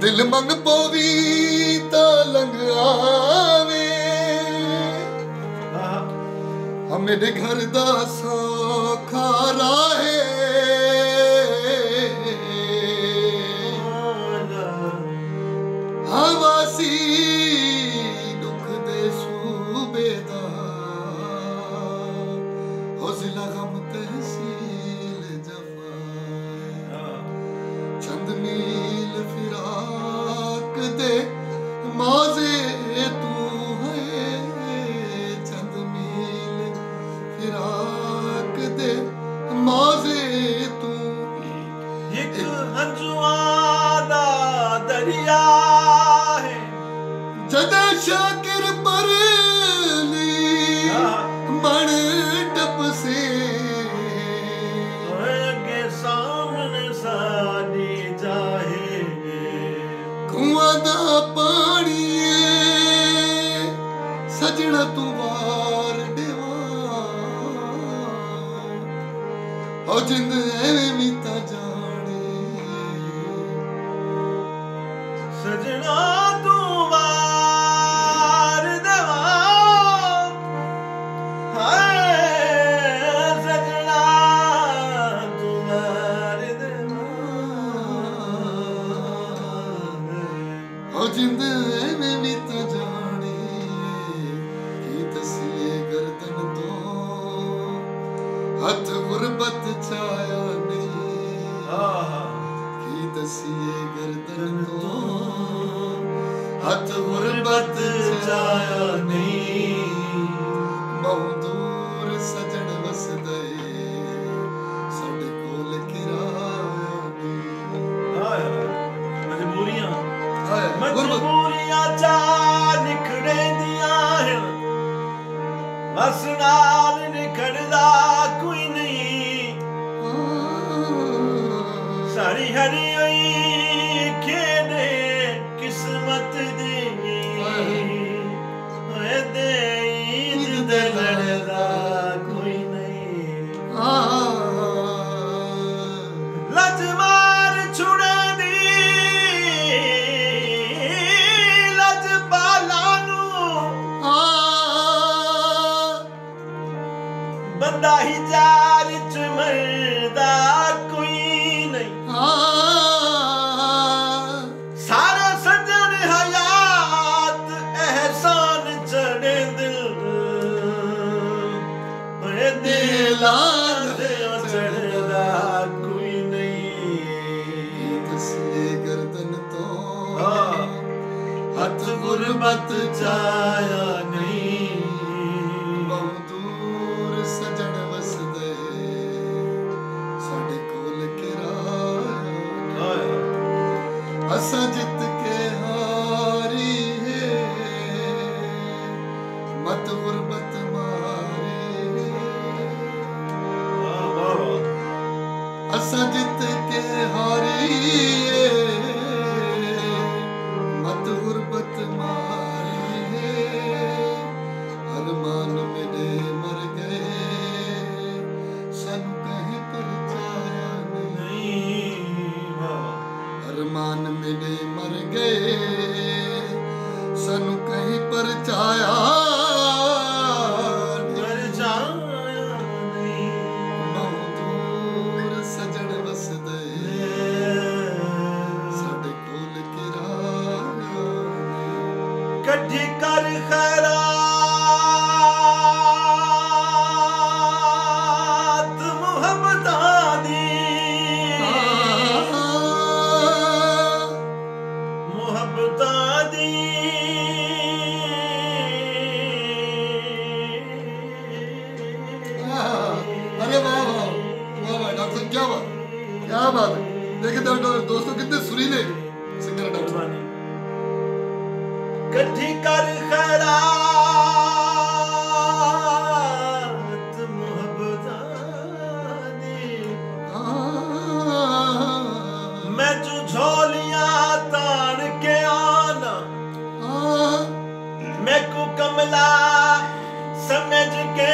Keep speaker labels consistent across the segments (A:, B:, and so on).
A: दिल मंग पोवी ता लंग आवे मेरे घर दा सौखा राहे हवासी दुख दे सूबेदा हो जिला गम तहसील जफा चंद मील फिराक दे मौजे तू है चंद मील फिराक दे मौजे तू
B: एक हंजुआ दा दरिया है
A: जदा शाकिर पर बड़ टप से
B: के सामने सानी जाए
A: कुआं दा पानी सजना तू वार देवा ओ जिंद एवें भी ता जाने
B: सजना तू वार देवा हाय सजना तू वार देवा
A: ओ जिंद एवें भी ता जाने की दसिए गर्दन तो हथ गुरबत छाया नहीं की दसिए गर्दन तो हथ गुरबत छाया नहीं बहु दूर सजन वसदे साडे कोल किराया नहीं
B: मजबूरियां
A: हाय गुरबत
B: मजबूरियां चा निखड़े दियां हैं बस नाल निखड़दा कोई नहीं सारी हरी हुई खेड़े किस्मत दी ओए दे ईद दे लड़दा कोई नहीं लज मार छुड़े दी लज बालानू बंदा ही जार च मरदा कोई नहीं सारे सजन हयात एहसान चढ़े दिल ओए दिला दे चढ़दा कोई नहीं
A: दसिए गर्दन तो
B: हथ गुरबत छाया नहीं
A: बहु दूर सजन वसदे साडे कोल किराया असा जित के हारी है मत गुरबत मारी असा जित के हारी है मत गुरबत मारी अरमान मेरे मर गए सन कहीं पर जाया नहीं अरमान मेरे मर गए सन कहीं पर जाया
B: मर जाया नहीं
A: बहु दूर सजन वसदे साडे कोल किराया
B: कठी कर खैरात मुहब्बतां दी मुहब्बतां दी
A: अरे वाह वाह वाह वाह डॉक्टर साहब क्या बात है देखिए दोस्तों कितने सुरीले सिंगर डॉक्टर साहब
B: कठी कर खैरात मुहब्बतां दी मैं जो झोलियां तान के आना मैं को कमला समझ के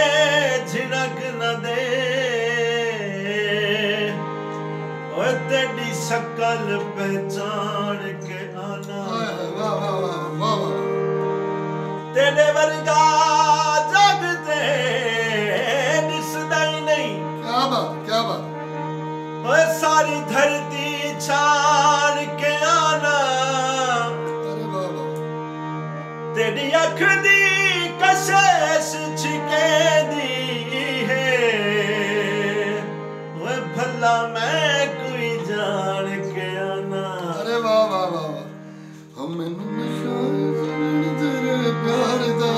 B: झिड़क न दे ओए तेरी शकल पहचान के मेरी अख दी कशिश छिकेंदी है वे भला मैं कोई जान के आना।
A: अरे वाह वाह वाह वाह। हम मैनू नशा तेरे प्यार दा।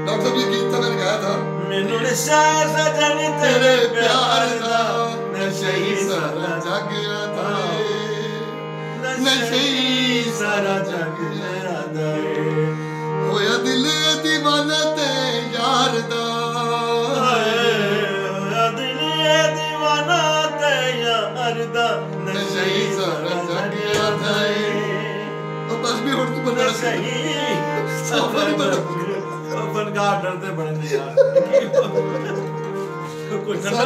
A: डॉक्टर साहब ये गीत था मैंने गाया था।
B: मैनू नशा सजन तेरे प्यार दा
A: नशे ही सारा जग था
B: नशे ही सारा जग मेरा दाए
A: होया दिल दीवाना ते यार दा
B: होया दिल दीवाना ते यार दा नशे ही सारा जग थाए
A: ओ बस भी हुण तू बंदा
B: नशे ही
A: सारा जग
B: ओपन गार्डन ते बनने यार कुछ ना